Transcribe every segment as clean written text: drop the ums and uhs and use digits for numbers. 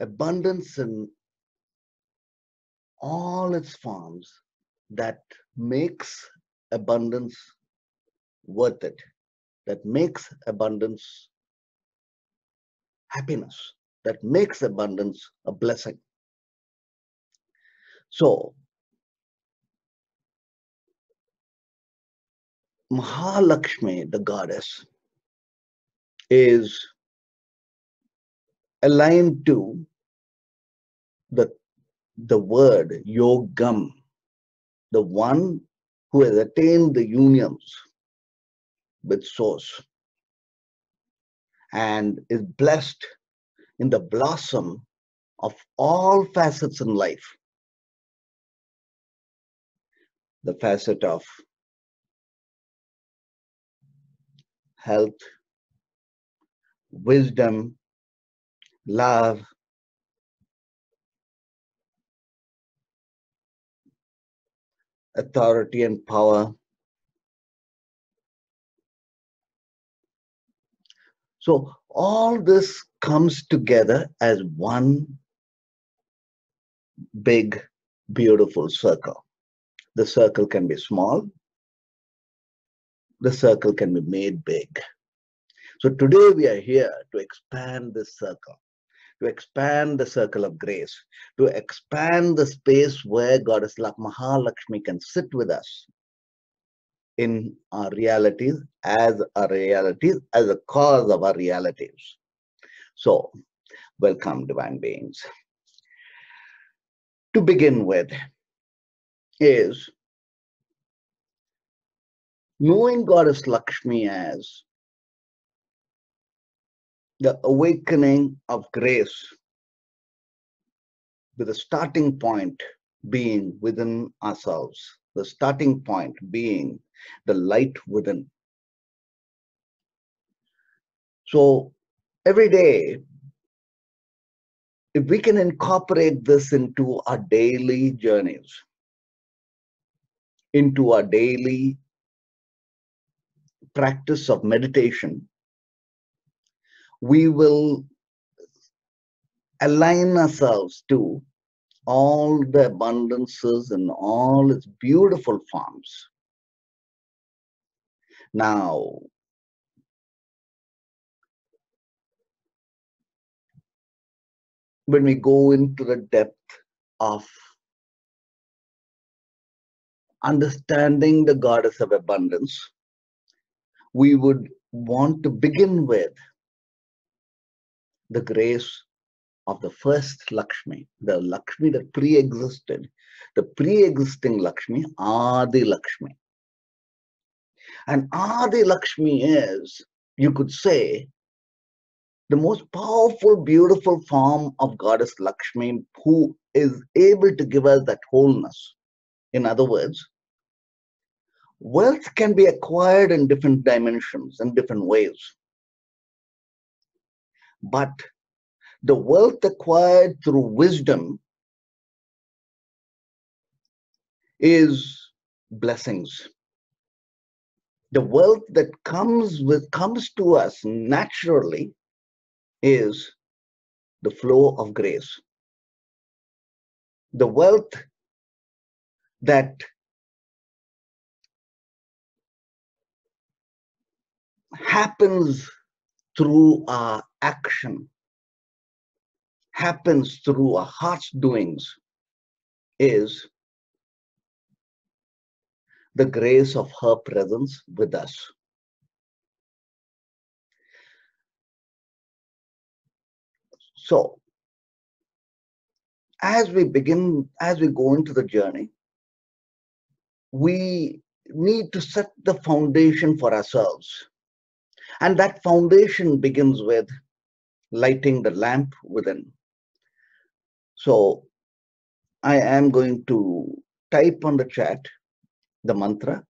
abundance in all its forms that makes abundance worth it, that makes abundance happiness, that makes abundance a blessing. So, Mahalakshmi, the goddess, is aligned to the, the word yogam, the one who has attained the unions with source and is blessed in the blossom of all facets in life, the facet of health, wisdom, love, authority, and power. So all this comes together as one big, beautiful circle. The circle can be small, the circle can be made big. So today we are here to expand this circle, to expand the circle of grace, to expand the space where Goddess Mahalakshmi can sit with us in our realities, as a cause of our realities. So, welcome, divine beings. To begin with, is knowing Goddess Lakshmi as the awakening of grace, with the starting point being within ourselves, the starting point being the light within. So every day, if we can incorporate this into our daily journeys, into our daily practice of meditation, we will align ourselves to all the abundances in all its beautiful forms. Now, when we go into the depth of understanding the goddess of abundance, we would want to begin with the grace of the first Lakshmi, the Lakshmi that pre-existed, the pre-existing Lakshmi, Adi Lakshmi. And Adi Lakshmi is, you could say, the most powerful, beautiful form of Goddess Lakshmi, who is able to give us that wholeness. In other words, wealth can be acquired in different dimensions, in different ways. But the wealth acquired through wisdom is blessings. The wealth that comes to us naturally is the flow of grace. The wealth that happens through our action, happens through our heart's doings, is the grace of her presence with us. So, as we go into the journey, we need to set the foundation for ourselves. And that foundation begins with lighting the lamp within. So, I am going to type on the chat the mantra.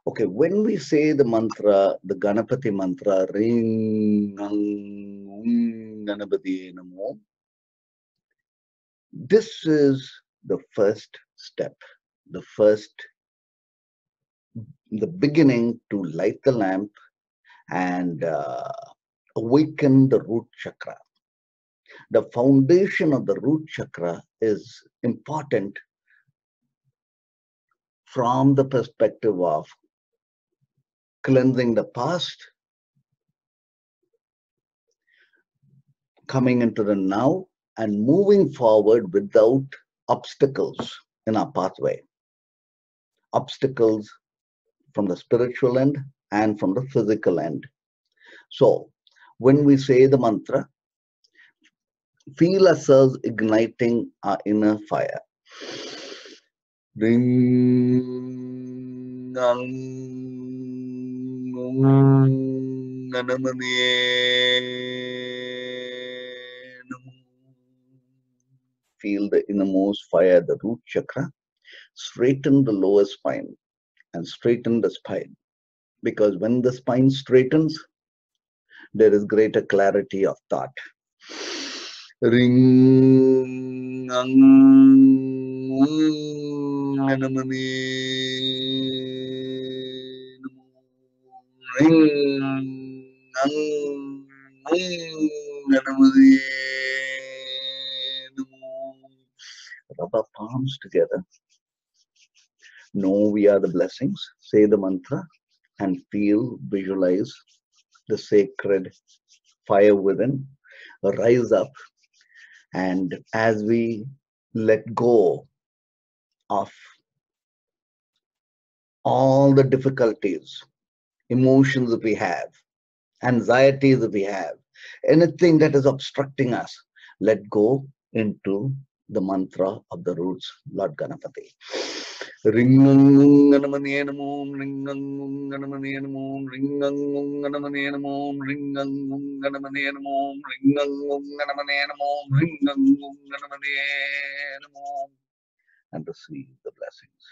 Okay, when we say the mantra, the Ganapati mantra, Ring Ganapati Namo, This is the first step, the beginning to light the lamp and awaken the root chakra. The foundation of the root chakra is important from the perspective of cleansing the past, coming into the now, and moving forward without obstacles in our pathway. Obstacles from the spiritual end and from the physical end. So, when we say the mantra, feel ourselves igniting our inner fire. Ring, feel the innermost fire, the root chakra. Straighten the lower spine and straighten the spine. Because when the spine straightens, there is greater clarity of thought. Ring, rub our palms together. Know we are the blessings. Say the mantra and feel, visualize the sacred fire within rise up. And as we let go of all the difficulties, emotions that we have, anxieties that we have, anything that is obstructing us, let go into the mantra of the roots, Lord Ganapati. Ringam Ganamanianamum, Ringam Ganamanianamum, Ringam Ganamanianamum, Ringam Ganamanianamum, Ringam Ganamanianamum, Ringam Ganamanianamum, and receive the blessings.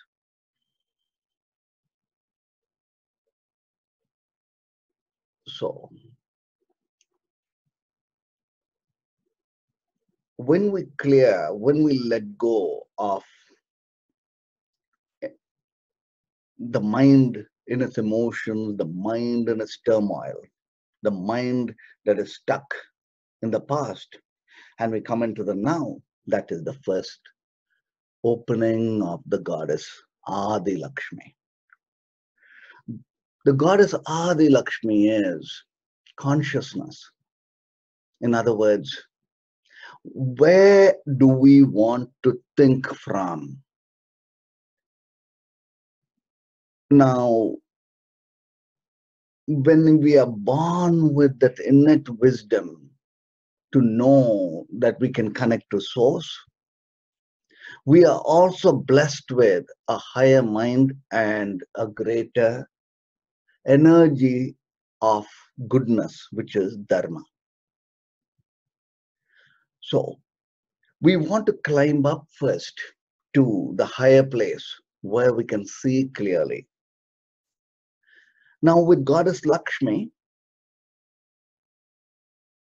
So, when we let go of the mind in its emotions, the mind in its turmoil, the mind that is stuck in the past, and we come into the now, that is the first opening of the goddess Adi Lakshmi. The goddess Adi Lakshmi is consciousness. In other words, where do we want to think from? Now, when we are born with that innate wisdom to know that we can connect to source, we are also blessed with a higher mind and a greater energy of goodness, which is dharma. So we want to climb up first to the higher place where we can see clearly. Now with goddess Lakshmi,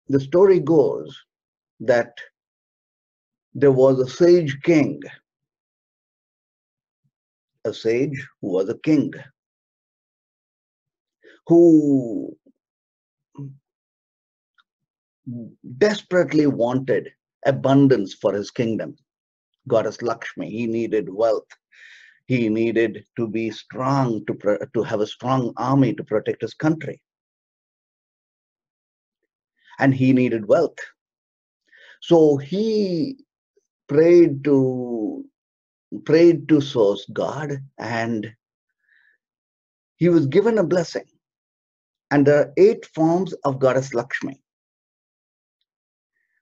the story goes that there was a sage king, a sage who was a king, who desperately wanted abundance for his kingdom. Goddess Lakshmi, he needed wealth. He needed to be strong, to have a strong army to protect his country. And he needed wealth. So he prayed to source God, and he was given a blessing. And there are 8 forms of goddess Lakshmi.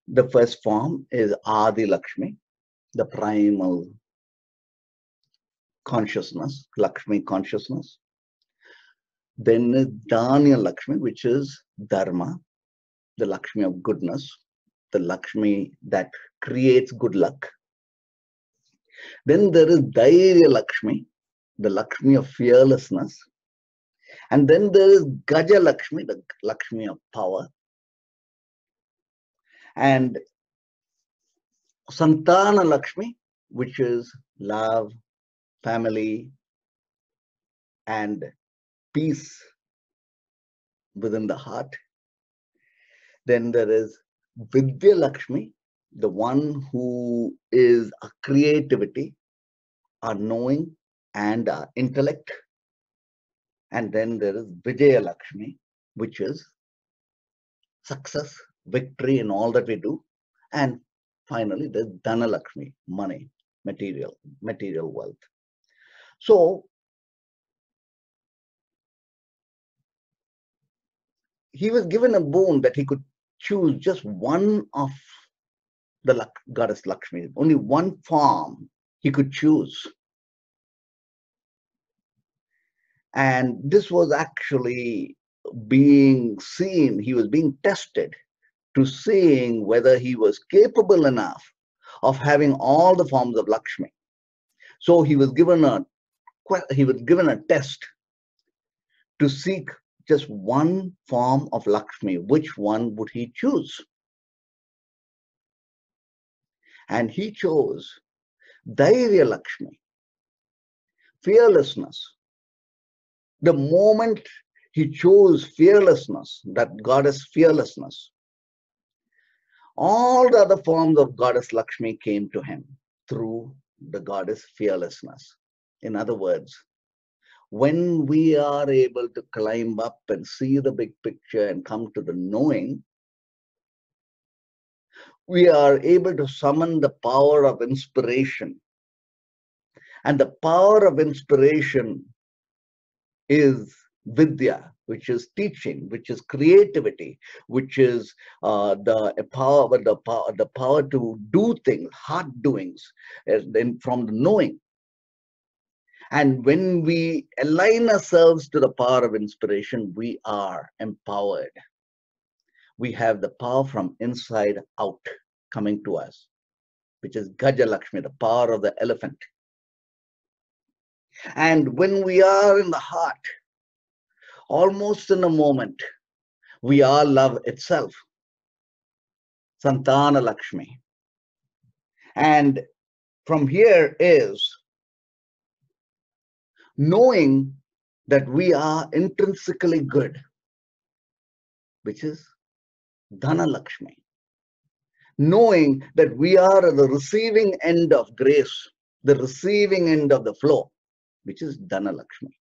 The first form is Adi Lakshmi, the primal consciousness, Lakshmi consciousness. Then is Dhanya Lakshmi, which is Dharma, the Lakshmi of goodness, the Lakshmi that creates good luck. Then there is Dhairya Lakshmi, the Lakshmi of fearlessness. And then there is Gaja Lakshmi, the Lakshmi of power. And Santana Lakshmi, which is love, family, and peace within the heart. Then there is Vidya Lakshmi, the one who is a creativity, our knowing, and our intellect. And then there is Vijaya Lakshmi, which is success, victory in all that we do. And finally, there's Dhana Lakshmi, money, material wealth. So he was given a boon that he could choose just one of the goddess Lakshmi, only one form he could choose. And this was actually being seen, he was being tested to seeing whether he was capable enough of having all the forms of Lakshmi. So he was given a test to seek just one form of Lakshmi. Which one would he choose? And he chose Dhairya Lakshmi, fearlessness. The moment he chose fearlessness, that goddess fearlessness, all the other forms of goddess Lakshmi came to him through the goddess fearlessness. In other words, when we are able to climb up and see the big picture and come to the knowing, we are able to summon the power of inspiration. And the power of inspiration is Vidya, which is teaching, which is creativity, which is the power to do things, heart doings, then from the knowing. And when we align ourselves to the power of inspiration, we are empowered. We have the power from inside out coming to us, which is Gaja Lakshmi, the power of the elephant. And when we are in the heart, almost in a moment, we are love itself, Santana Lakshmi. And from here is knowing that we are intrinsically good, which is Dhana Lakshmi. Knowing that we are at the receiving end of grace, the receiving end of the flow, which is Dhana Lakshmi.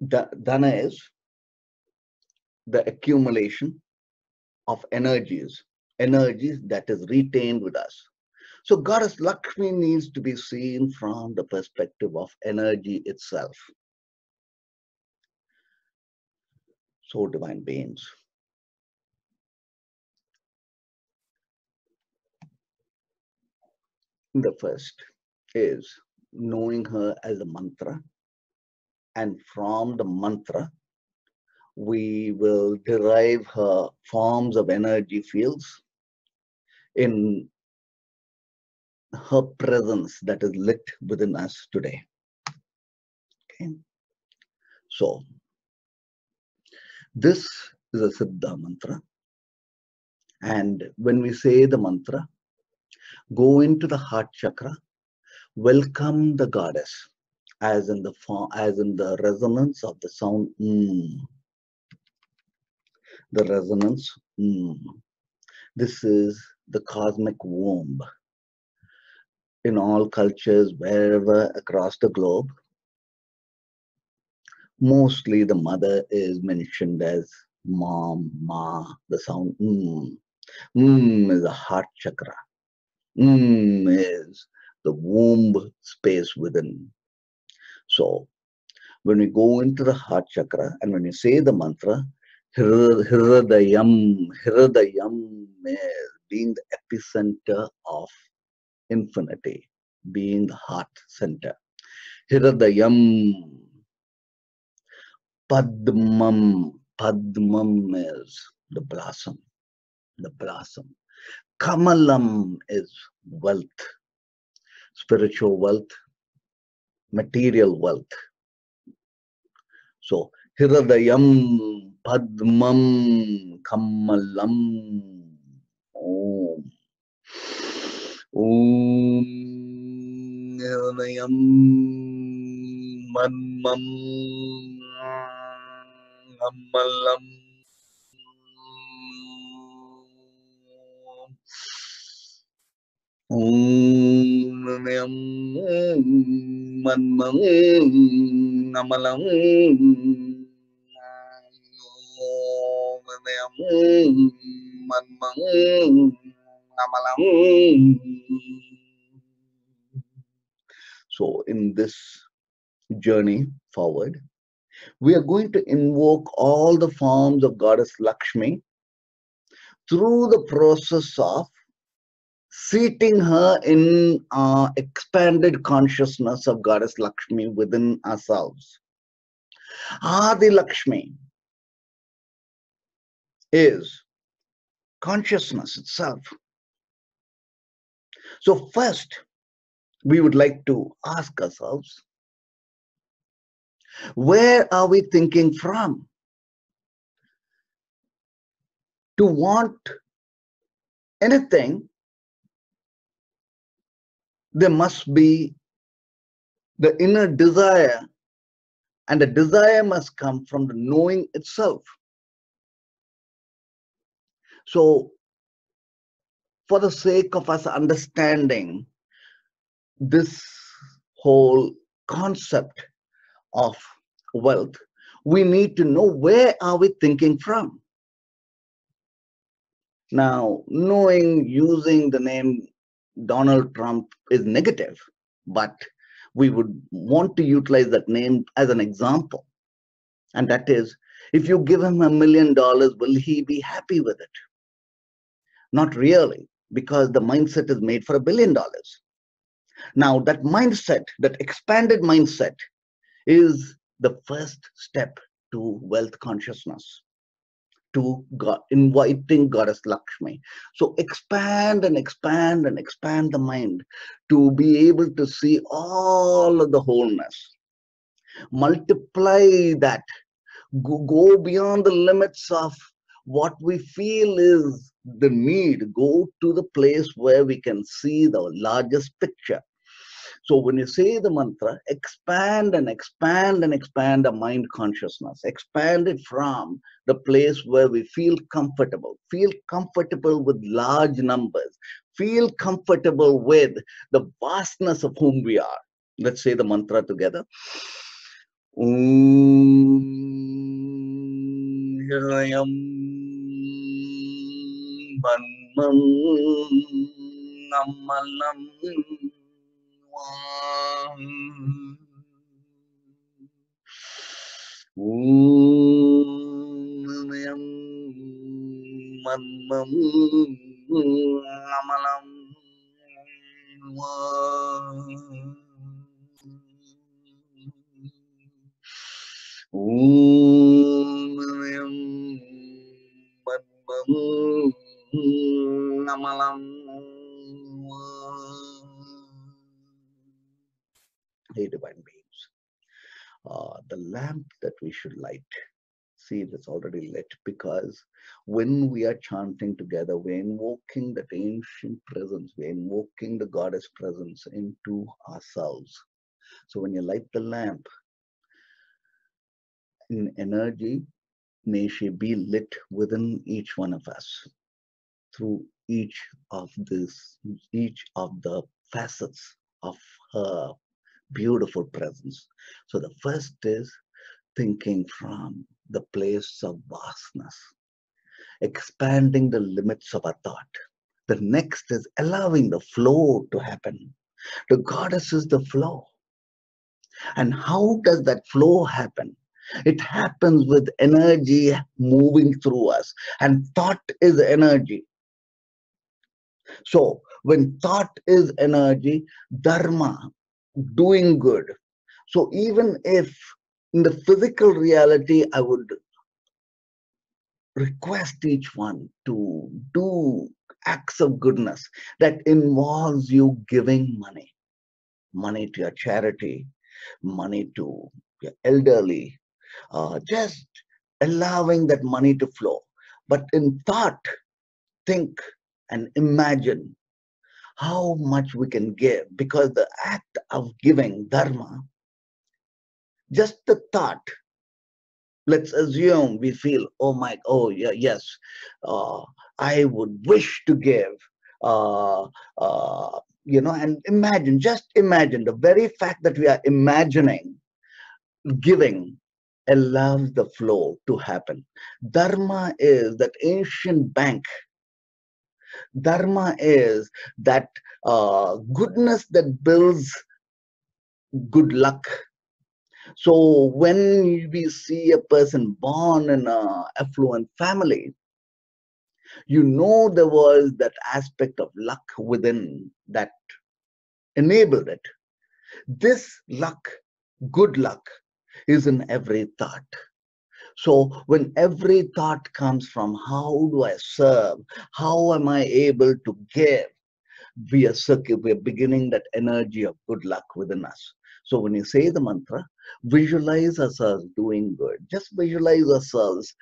Dhana is the accumulation of energies that is retained with us. So Goddess Lakshmi needs to be seen from the perspective of energy itself. So divine beings, the first is knowing her as a mantra, and from the mantra we will derive her forms of energy fields in her presence that is lit within us today. Okay. So this is a Siddha mantra, and when we say the mantra, go into the heart chakra, welcome the goddess as in the resonance of the sound the resonance This is the cosmic womb. In all cultures, wherever across the globe, mostly the mother is mentioned as mom, ma, the sound is the heart chakra. Is the womb space within. So when we go into the heart chakra and when you say the mantra, Hridayam is being the epicenter of infinity, being the heart center. Hridayam. Padmam is the blossom. Kamalam is wealth, spiritual wealth, material wealth. So Hridayam Padmam Kammalam. Om. Om Nirnayam Manmam Kammalam. Om Nirnayam Manmam Kammalam. So in this journey forward, we are going to invoke all the forms of Goddess Lakshmi through the process of seating her in our expanded consciousness of Goddess Lakshmi within ourselves. Adi Lakshmi is consciousness itself. So first, we would like to ask ourselves, where are we thinking from? To want anything, there must be the inner desire, and the desire must come from the knowing itself. So, for the sake of us understanding this whole concept of wealth, we need to know where are we thinking from. Now, knowing using the name Donald Trump is negative, but we would want to utilize that name as an example. And that is, if you give him $1 million, will he be happy with it? Not really, because the mindset is made for $1 billion. Now, that mindset, that expanded mindset, is the first step to wealth consciousness, to God, inviting Goddess Lakshmi. So expand and expand and expand the mind to be able to see all of the wholeness. Multiply that. Go beyond the limits of what we feel is the need. Go to the place where we can see the largest picture. So when you say the mantra, expand and expand and expand the mind consciousness. Expand it from the place where we feel comfortable. Feel comfortable with large numbers. Feel comfortable with the vastness of whom we are. Let's say the mantra together. Om Hirayam Manmam Amalam Om Manmam Amalam Om Namalam. Hey, divine beings, the lamp that we should light, see, it's already lit, because when we are chanting together, we're invoking that ancient presence, we're invoking the goddess presence into ourselves. So when you light the lamp, in energy, may she be lit within each one of us through each of the facets of her beautiful presence. So the first is thinking from the place of vastness, expanding the limits of our thought. The next is allowing the flow to happen. The goddess is the flow. And how does that flow happen? It happens with energy moving through us, and thought is energy. So when thought is energy, dharma, doing good. So even if in the physical reality, I would request each one to do acts of goodness that involves you giving money to your charity, money to your elderly, just allowing that money to flow. But in thought, think and imagine how much we can give, because the act of giving dharma, just the thought, let's assume we feel, oh my, oh yeah, yes, uh, I would wish to give, uh, and imagine, just imagine the very fact that we are imagining giving allows the flow to happen. Dharma is that ancient bank. Dharma is that goodness that builds good luck. So when we see a person born in a affluent family, you know there was that aspect of luck within that enabled it. This luck, good luck, is in every thought. So when every thought comes from how do I serve, how am I able to give, we are beginning that energy of good luck within us. So when you say the mantra, visualize ourselves doing good. Just visualize ourselves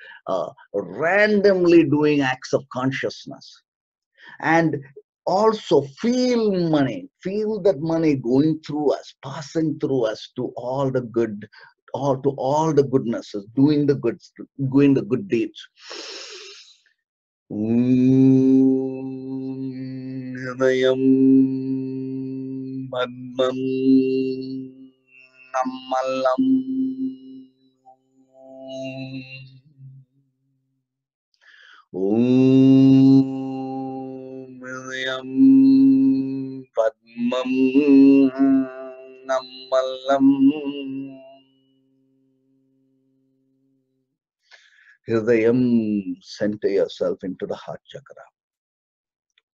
randomly doing acts of consciousness, and also feel that money going through us, passing through us to all the good, all the goodnesses, doing the good deeds. Hridayam Padmam Namalam Hridayam Padmam Namalam. Hridayam, center yourself into the heart chakra.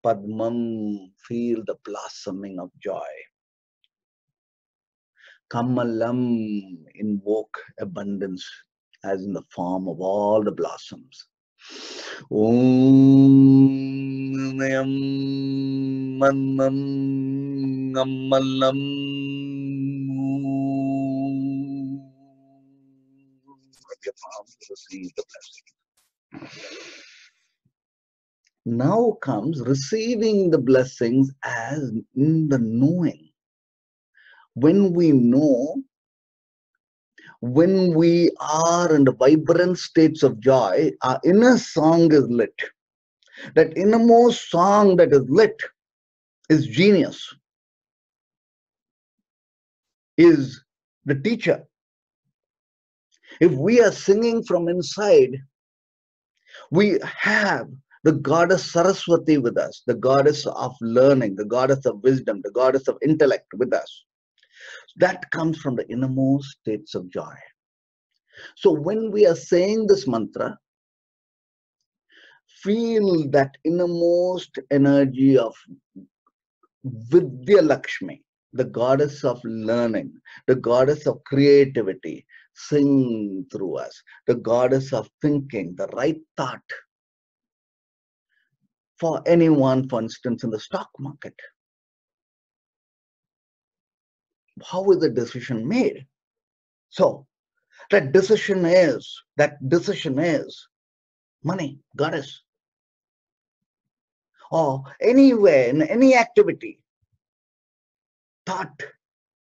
Padmam, feel the blossoming of joy. Kamalam, invoke abundance as in the form of all the blossoms. Om Hridayam Padmam Kamalam. Your palms receive the blessing. Now comes receiving the blessings as in the knowing. When we know, when we are in the vibrant states of joy, our inner song is lit. That innermost song that is lit is genius, is the teacher. If we are singing from inside, we have the goddess Saraswati with us, the goddess of learning, the goddess of wisdom, the goddess of intellect with us. That comes from the innermost states of joy. So when we are saying this mantra, feel that innermost energy of Vidya Lakshmi, the goddess of learning, the goddess of creativity, sing through us, the goddess of thinking, the right thought. For anyone, for instance, in the stock market, how is the decision made? So that decision is money, goddess. Or anywhere, in any activity, thought,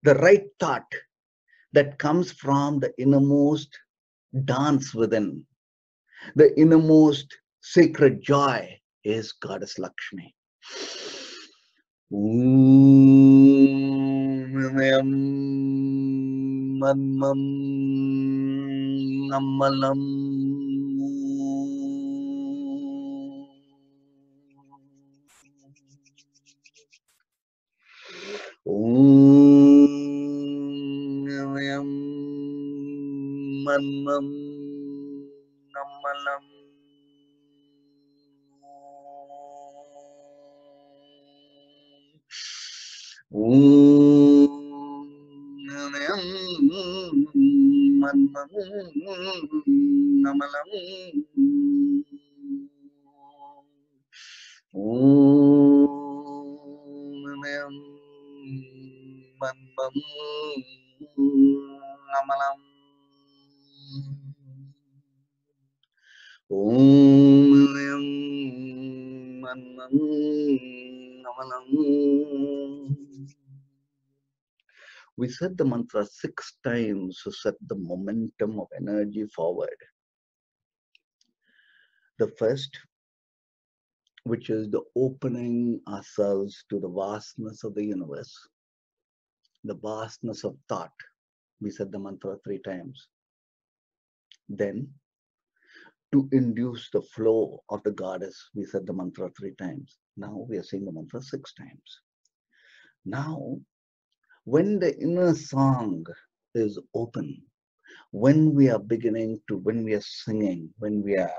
the right thought that comes from the innermost dance within, the innermost sacred joy is Goddess Lakshmi. Om We said the mantra 6 times to set the momentum of energy forward. The first, which is the opening ourselves to the vastness of the universe, the vastness of thought. We said the mantra 3 times. Then, to induce the flow of the goddess, we said the mantra 3 times. Now we are saying the mantra 6 times. Now, when the inner song is open, when we are when we are singing, when we are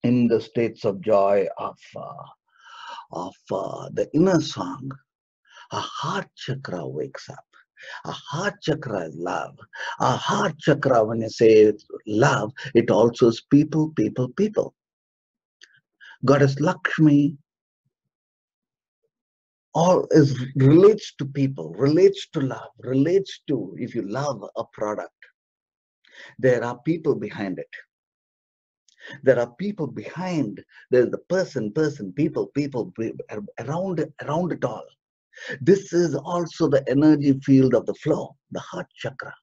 in the states of joy of the inner song, our heart chakra wakes up. Our heart chakra is love. Our heart chakra, when you say love, it also is people, people, people. Goddess Lakshmi all is relates to people, relates to love, relates to, if you love a product, there are people behind it. There are people behind. There's the person, people, around it all. This is also the energy field of the flow, the heart chakra.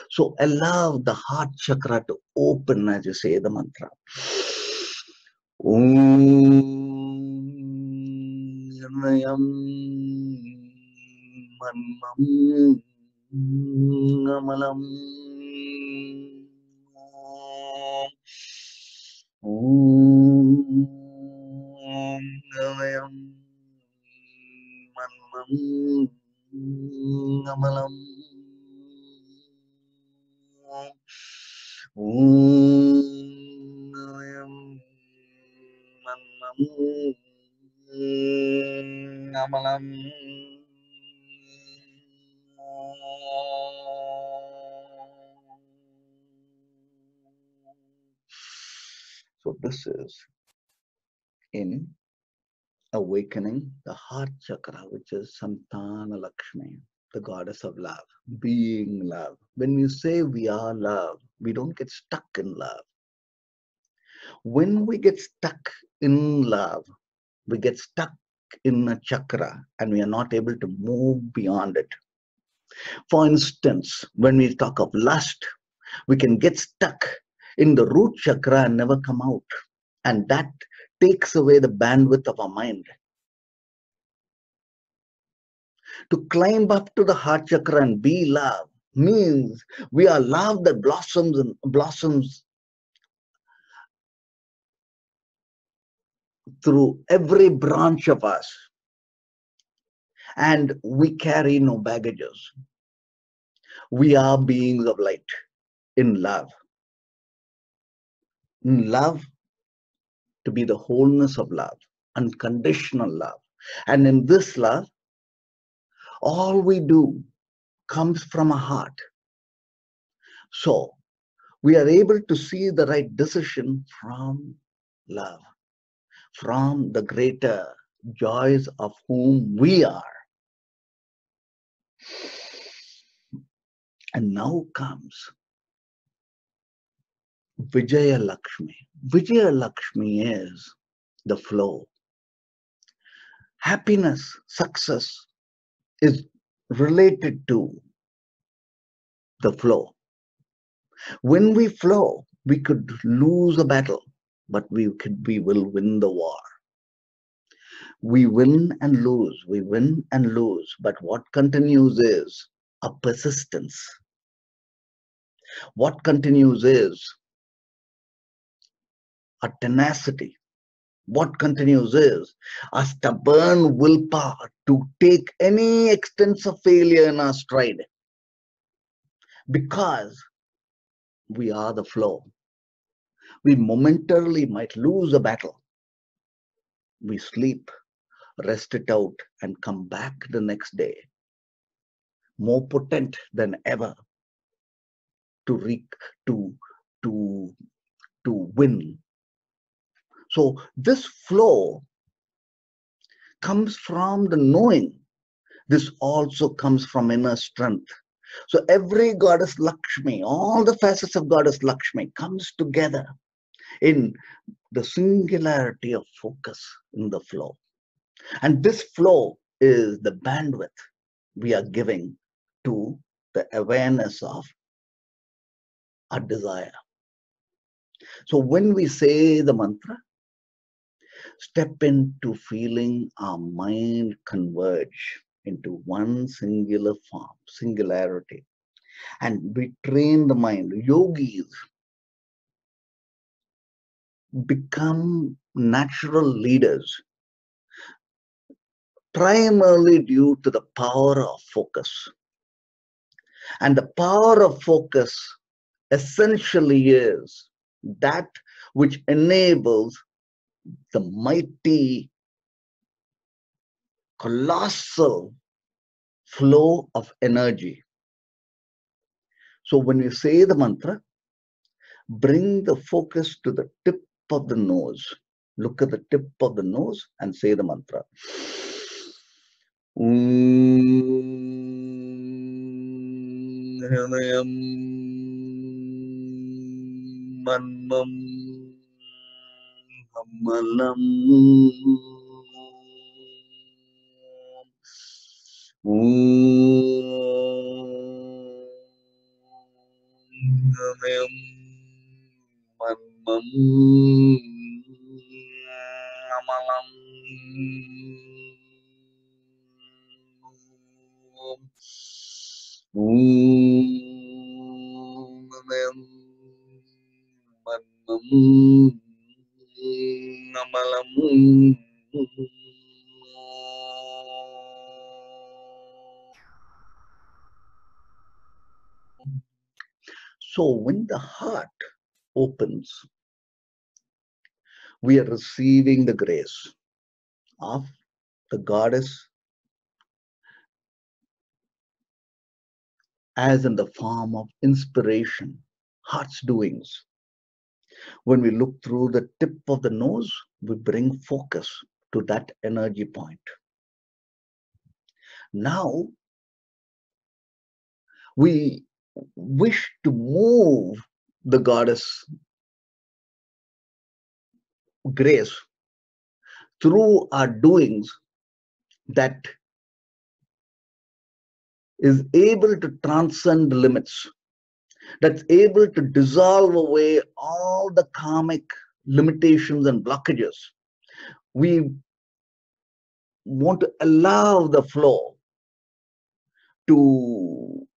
So allow the heart chakra to open as you say the mantra. Om Yanayam Manmam Amalam Om Yanayam Manmam Amalam Om Amalam. So this is in awakening the heart chakra, which is Santana Lakshmi, the goddess of love, being love. When we say we are love, we don't get stuck in love. When we get stuck in love, we get stuck in a chakra and we are not able to move beyond it. For instance, when we talk of lust, we can get stuck in the root chakra and never come out. And that takes away the bandwidth of our mind. To climb up to the heart chakra and be love means we are love that blossoms through every branch of us. And we carry no baggages. We are beings of light in love. In love, to be the wholeness of love, unconditional love. And in this love, all we do comes from a heart. So we are able to see the right decision from love, from the greater joys of whom we are. And now comes Vijaya Lakshmi. Vijaya Lakshmi is the flow. Happiness, success is related to the flow. When we flow, we could lose a battle, but we will win the war. We win and lose, we win and lose, but what continues is a persistence. What continues is a tenacity. What continues is a stubborn willpower to take any extent of failure in our stride. Because we are the flow. We momentarily might lose a battle. We sleep, rest it out, and come back the next day more potent than ever to win. So this flow comes from the knowing. This also comes from inner strength. So every goddess Lakshmi, all the facets of goddess Lakshmi comes together in the singularity of focus in the flow. And this flow is the bandwidth we are giving to the awareness of our desire. So when we say the mantra, step into feeling our mind converge into one singular form, singularity. And we train the mind. Yogis become natural leaders primarily due to the power of focus. And the power of focus essentially is that which enables the mighty, colossal flow of energy. So when you say the mantra, bring the focus to the tip of the nose. Look at the tip of the nose and say the mantra. Hridayam Manmam Kamalam Hridayam Manmam Kamalam Hridayam Manmam Kamalam. So when the heart opens, we are receiving the grace of the goddess as in the form of inspiration, heart's doings. When we look through the tip of the nose, we bring focus to that energy point. Now, we wish to move the goddess grace through our doings that is able to transcend limits, that's able to dissolve away all the karmic limitations and blockages. We want to allow the flow to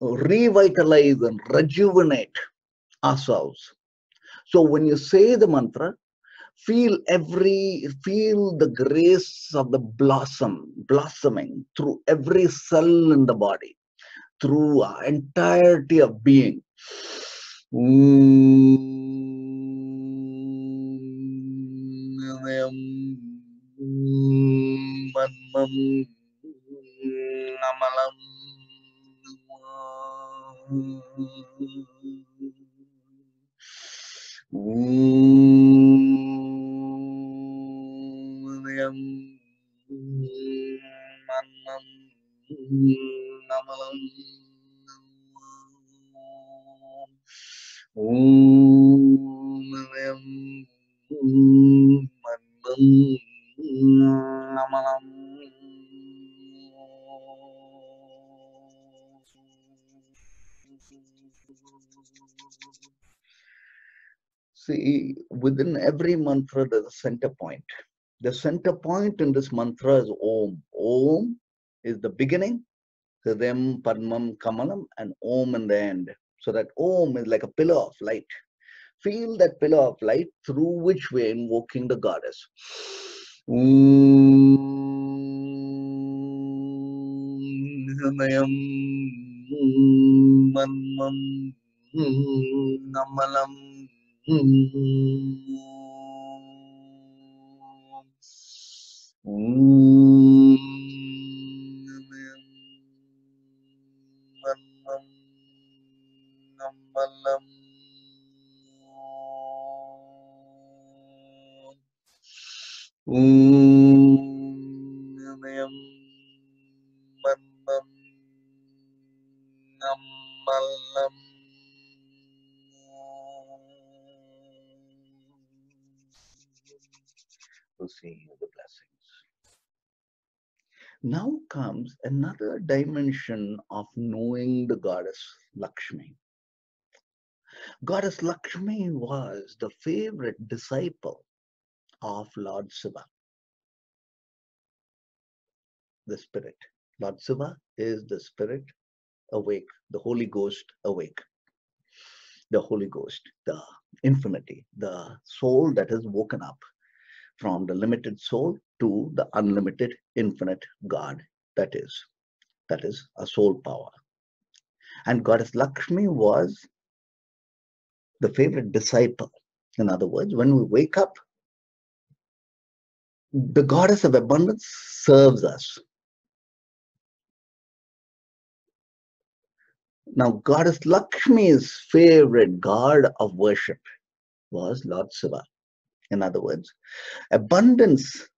revitalize and rejuvenate ourselves. So when you say the mantra, feel the grace of the blossoming through every cell in the body, through our entirety of being. See, within every mantra, there's a center point. The center point in this mantra is Om. Om is the beginning, Hridayam, Padmam, Kamalam, and Om in the end. So that Om is like a pillar of light. Feel that pillar of light through which we're invoking the goddess. Om Hridayam Manmam Kamalam. will see the blessings. Now comes another dimension of knowing the goddess Lakshmi. Goddess Lakshmi was the favorite disciple of Lord Shiva, the spirit. Lord Shiva is the spirit awake, the Holy Ghost awake, the Holy Ghost, the infinity, the soul that has woken up from the limited soul to the unlimited infinite God that is a soul power. And Goddess Lakshmi was the favorite disciple. In other words, when we wake up, the goddess of abundance serves us. Now, Goddess Lakshmi's favorite god of worship was Lord Shiva. In other words, abundance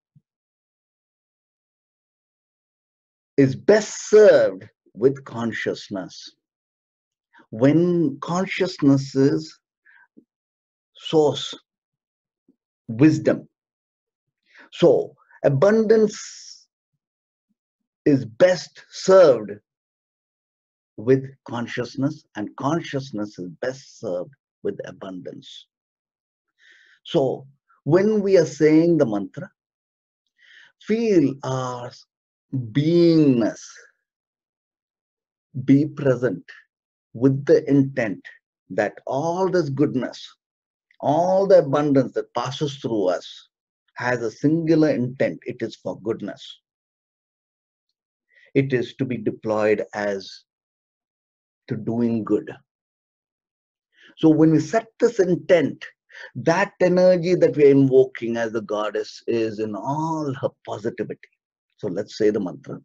is best served with consciousness. When consciousness is source, wisdom. So, abundance is best served with consciousness, and consciousness is best served with abundance. So, when we are saying the mantra, feel our beingness be present with the intent that all this goodness, all the abundance that passes through us has a singular intent. It is for goodness. It is to be deployed as to doing good. So when we set this intent, that energy that we are invoking as the goddess is in all her positivity. So let's say the mantra.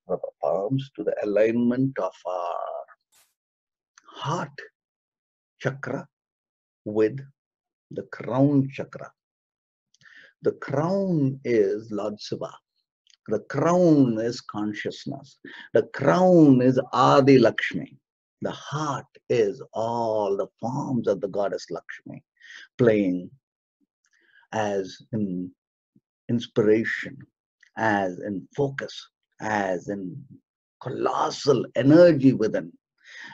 Rub our palms to the alignment of our heart chakra with the crown chakra. The crown is Lord Shiva. The crown is consciousness. The crown is Adi Lakshmi. The heart is all the forms of the goddess Lakshmi playing as in inspiration, as in focus, as in colossal energy within,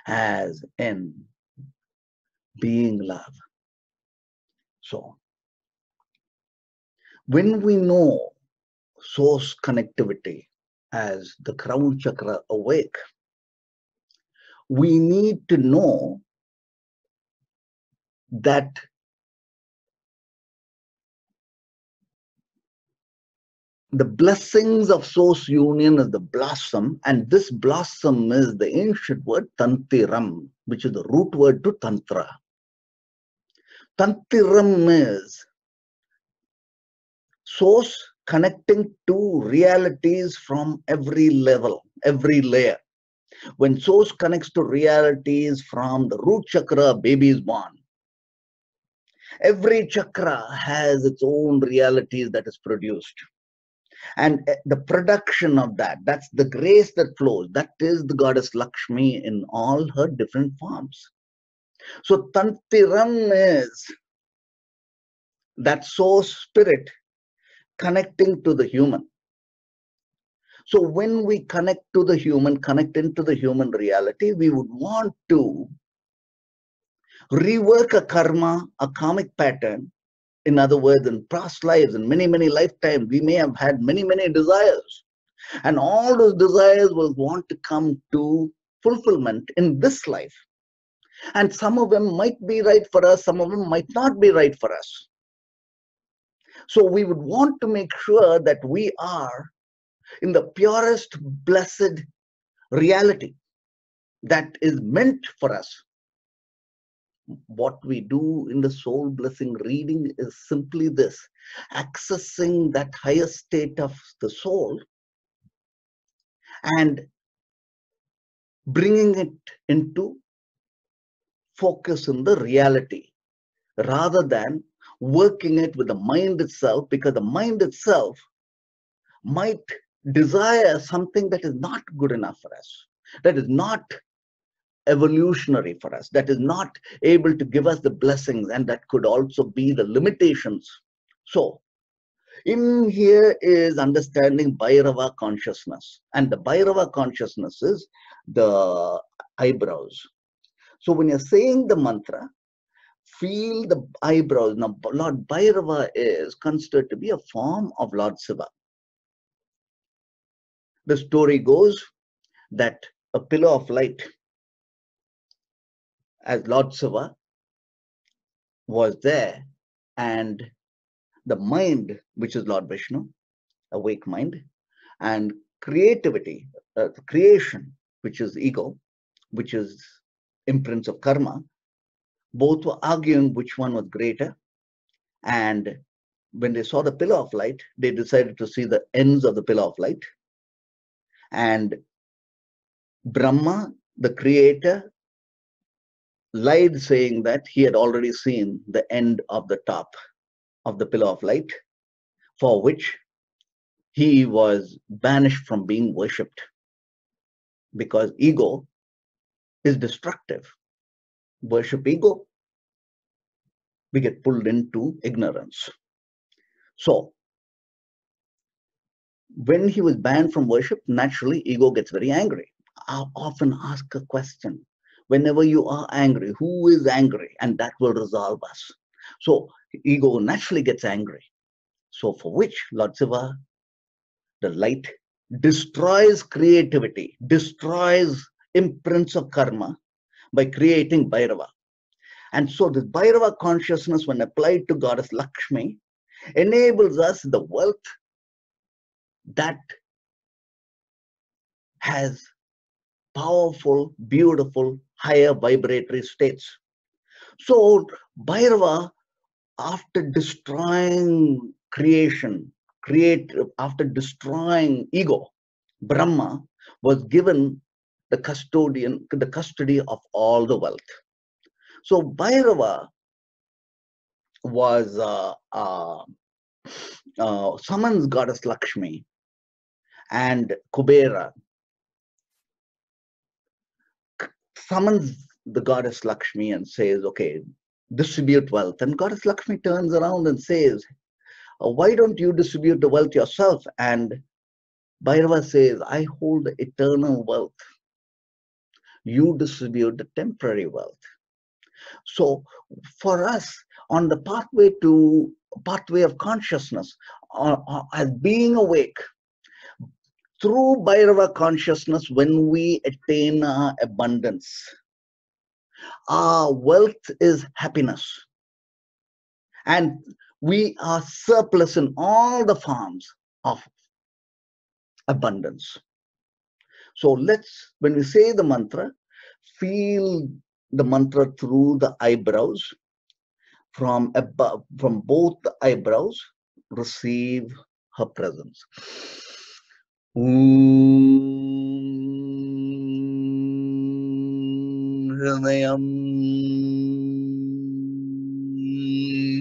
as in being love. So, when we know source connectivity as the crown chakra awake, we need to know that the blessings of source union is the blossom, and this blossom is the ancient word tantiram, which is the root word to tantra. Tantiram is source connecting to realities from every level, every layer. When source connects to realities from the root chakra, baby is born. Every chakra has its own realities that is produced. And the production of that, that's the grace that flows. That is the goddess Lakshmi in all her different forms. So Tantiram is that source spirit connecting to the human. So when we connect to the human, connect into the human reality, we would want to rework a karma, a karmic pattern. In other words, in past lives, in many, many lifetimes, we may have had many, many desires. And all those desires will want to come to fulfillment in this life. And some of them might be right for us, some of them might not be right for us. So we would want to make sure that we are in the purest, blessed reality that is meant for us. What we do in the soul blessing reading is simply this: accessing that higher state of the soul and bringing it into focus in the reality, rather than working it with the mind itself, because the mind itself might desire something that is not good enough for us, that is not evolutionary for us, that is not able to give us the blessings, and that could also be the limitations. So in here is understanding Bhairava consciousness, and the Bhairava consciousness is the eyebrows. So when you're saying the mantra, feel the eyebrows. Now Lord Bhairava is considered to be a form of Lord Shiva. The story goes that a pillar of light as Lord Shiva was there, and the mind, which is Lord Vishnu, awake mind, and creativity, creation, which is ego, which is imprints of karma, both were arguing which one was greater. And when they saw the pillar of light, they decided to see the ends of the pillar of light. And Brahma, the creator, lied, saying that he had already seen the end of the top of the pillar of light, for which he was banished from being worshipped, because ego is destructive. Worship ego, we get pulled into ignorance. So when he was banned from worship, naturally ego gets very angry. I often ask a question: whenever you are angry, who is angry? And that will resolve us. So ego naturally gets angry. So for which Lord Shiva, the light, destroys creativity, destroys imprints of karma by creating Bhairava. And so this Bhairava consciousness, when applied to Goddess Lakshmi, enables us the wealth that has powerful, beautiful, higher vibratory states. So Bhairava, after destroying creation, after destroying ego, Brahma was given the custody of all the wealth. So Bhairava was summons Goddess Lakshmi and Kubera, summons the Goddess Lakshmi and says, okay, distribute wealth. And Goddess Lakshmi turns around and says, why don't you distribute the wealth yourself? And Bhairava says, I hold the eternal wealth. You distribute the temporary wealth. So for us, on the pathway of consciousness, as being awake, through Bhairava consciousness, when we attain abundance, our wealth is happiness. And we are surplus in all the forms of abundance. So when we say the mantra, feel the mantra through the eyebrows. From both the eyebrows, receive her presence. Hridayam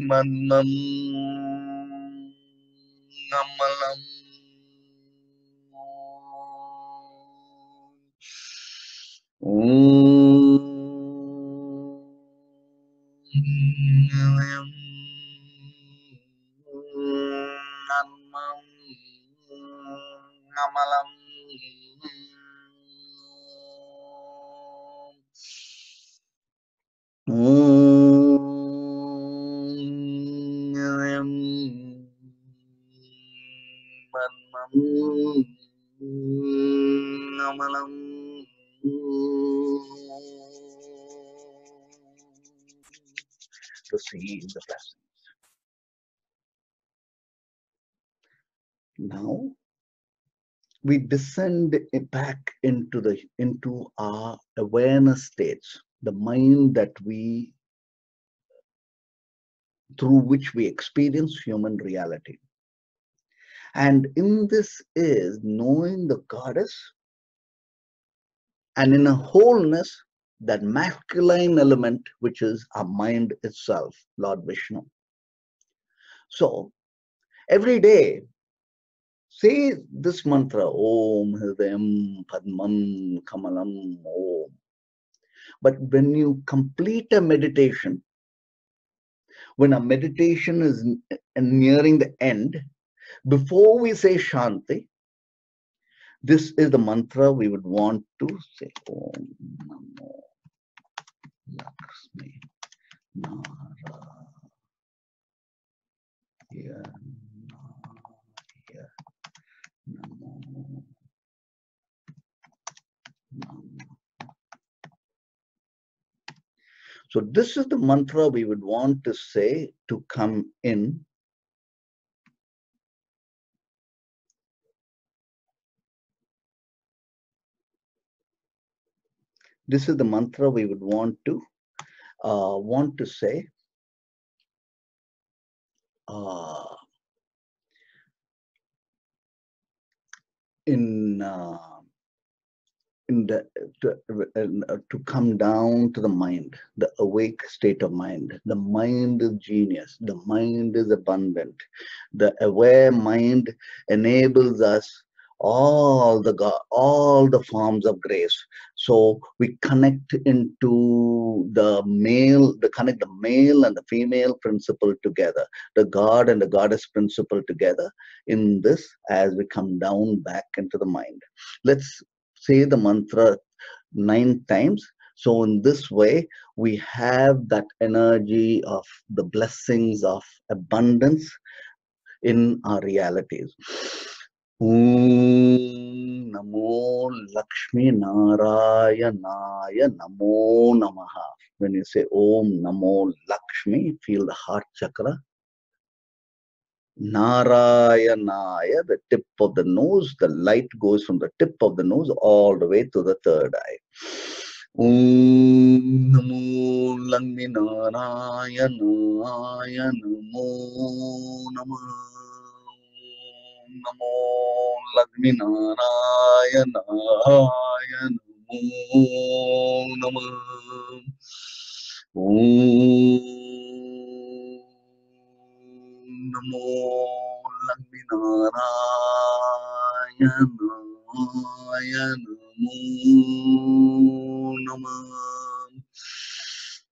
Madnam Namalam Namalam Namalam receive the blessings. Now we descend back into our awareness states, the mind that through which we experience human reality. And in this is knowing the goddess, and in a wholeness, that masculine element, which is our mind itself, Lord Vishnu. So every day, say this mantra, Om Hridayam Padmam Kamalam Om. But when you complete a meditation, when a meditation is nearing the end, before we say Shanti, this is the mantra we would want to say. Om Namo Lakshmi Narayana Namo Namo. So this is the mantra we would want to say to come in. This is the mantra we would want to say to come down to the mind, the awake state of mind. The mind is genius. The mind is abundant. The aware mind enables us all the forms of grace. So we connect into connect the male and the female principle together, the God and the goddess principle together in this as we come down back into the mind. Let's say the mantra 9 times. So in this way, we have that energy of the blessings of abundance in our realities. Om Namo Lakshmi Narayanaya Namo Namaha. When you say Om Namo Lakshmi, feel the heart chakra. Narayanaya, the tip of the nose, the light goes from the tip of the nose all the way to the third eye. Om Namo Lakshmi Narayanaya Namo Namaha. Namo Lakshmi Narayanaya Namo Namaha. Namo Lakshmi Narayana Namo Namah.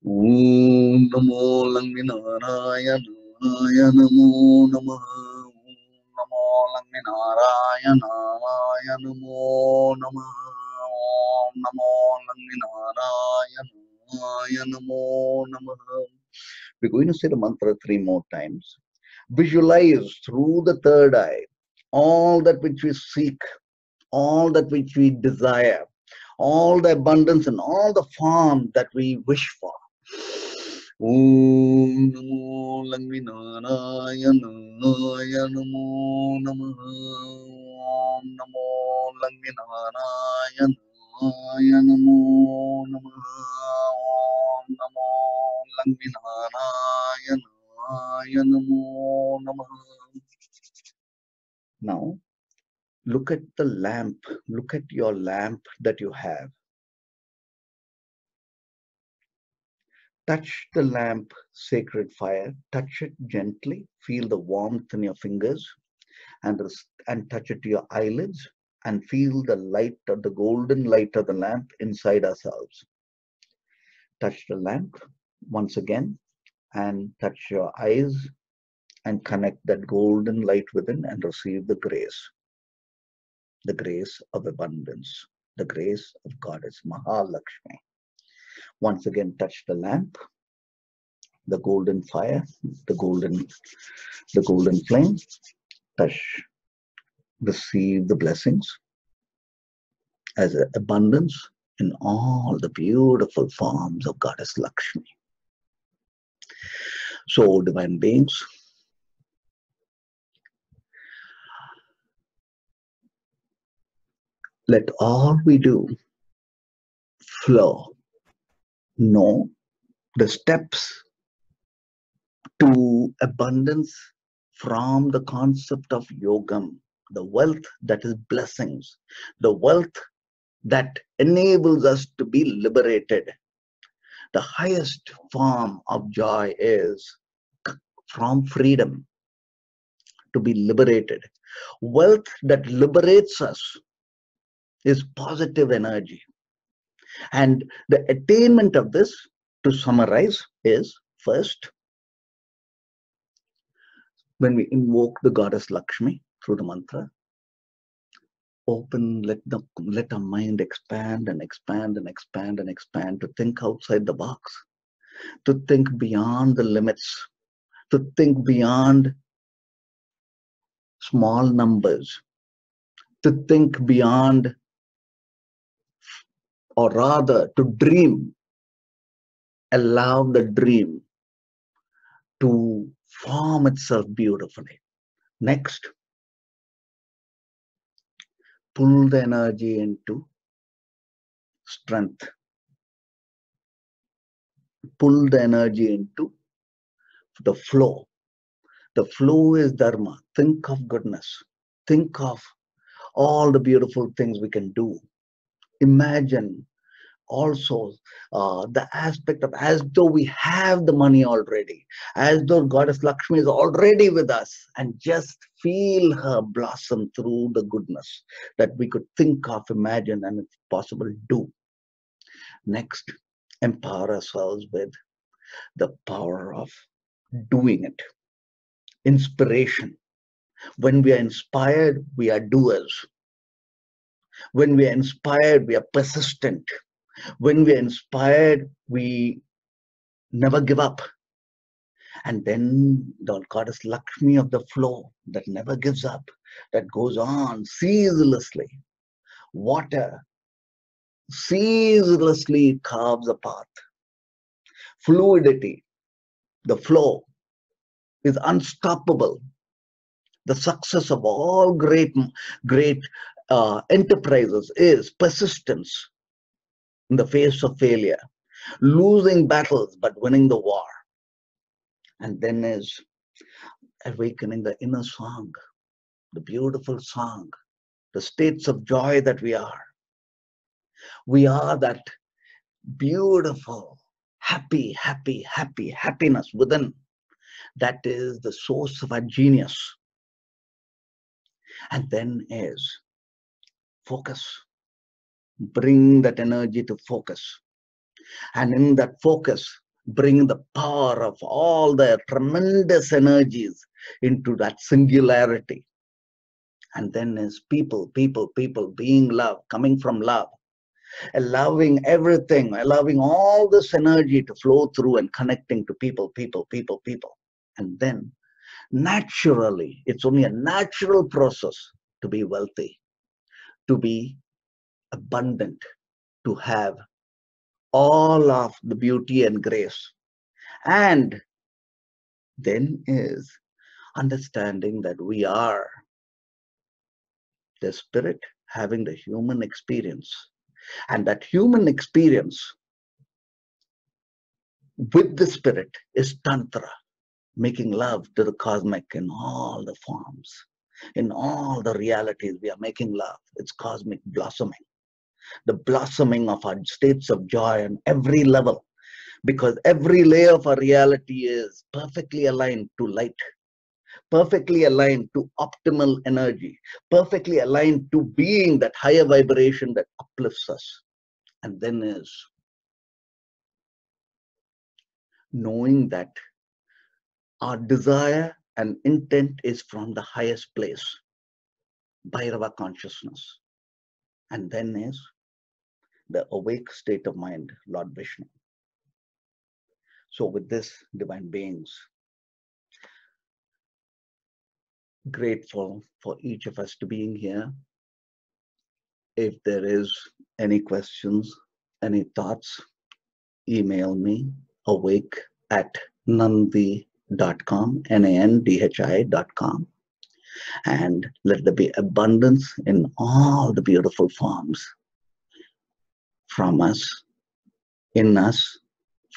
Om Namo Lakshmi Narayana Namo Namah. Namo Lakshmi Narayana Namo Namah. Namo Lakshmi Narayana Namo Namah. We're going to say the mantra 3 more times. Visualize through the third eye all that which we seek, all that which we desire, all the abundance and all the form that we wish for. Om Namo Lakshmi Narayana Namo Namaha. Om Namo Lakshmi Narayana Namo Namaha. Om Namo Lakshmi Narayana Namo Namaha. Now, look at the lamp. Look at your lamp that you have. Touch the lamp, sacred fire. Touch it gently. Feel the warmth in your fingers and touch it to your eyelids and feel the light of the golden light of the lamp inside ourselves. Touch the lamp once again and touch your eyes and connect that golden light within and receive the grace of abundance, the grace of Goddess Mahalakshmi. Once again, touch the lamp, the golden fire, the golden flame. Touch, receive the blessings as abundance in all the beautiful forms of Goddess Lakshmi. So, divine beings, let all we do flow. Know the steps to abundance from the concept of yogam, the wealth that is blessings, the wealth that enables us to be liberated. The highest form of joy is from freedom, to be liberated. Wealth that liberates us is positive energy. And the attainment of this, to summarize, is first, when we invoke the goddess Lakshmi through the mantra, open, let our mind expand and expand and expand and expand, to think outside the box, to think beyond the limits, to think beyond small numbers, to think beyond, or rather to dream, allow the dream to form itself beautifully. Next, pull the energy into strength, pull the energy into the flow. The flow is dharma. Think of goodness, think of all the beautiful things we can do. Imagine also the aspect of as though we have the money already, as though goddess Lakshmi is already with us, and just feel her blossom through the goodness that we could think of, imagine, and if possible do. Next, empower ourselves with the power of doing it. Inspiration. When we are inspired, we are doers. When we are inspired, we are persistent. When we are inspired, we never give up. And then the goddess Lakshmi of the flow that never gives up, that goes on ceaselessly. Water ceaselessly carves a path. Fluidity, the flow, is unstoppable. The success of all great enterprises is persistence in the face of failure, losing battles but winning the war. And then is awakening the inner song, the beautiful song, the states of joy that we are. We are that beautiful, happiness within. That is the source of our genius. And then is focus. Bring that energy to focus. And in that focus, bring the power of all the tremendous energies into that singularity. And then is people, being love, coming from love, allowing everything, allowing all this energy to flow through and connecting to people. And then naturally, it's only a natural process to be wealthy, to be abundant, to have all of the beauty and grace. And then is understanding that we are the spirit having the human experience. And that human experience with the spirit is Tantra, making love to the cosmic in all the forms. In all the realities, we are making love. It's cosmic blossoming. The blossoming of our states of joy on every level, because every layer of our reality is perfectly aligned to light, perfectly aligned to optimal energy, perfectly aligned to being that higher vibration that uplifts us. And then is knowing that our desire and intent is from the highest place, Bhairava consciousness. And then is the awake state of mind, Lord Vishnu. So with this, divine beings, grateful for each of us to being here. If there is any questions, any thoughts, email me awake at nandi nandhi.com, and let there be abundance in all the beautiful forms from us, in us,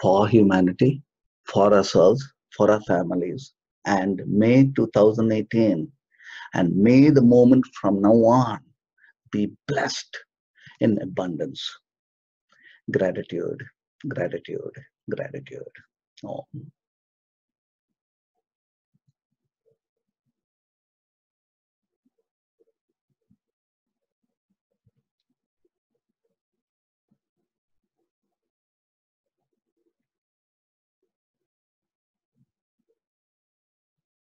for humanity, for ourselves, for our families. And may 2018 and may the moment from now on be blessed in abundance. Gratitude, gratitude, gratitude. Oh.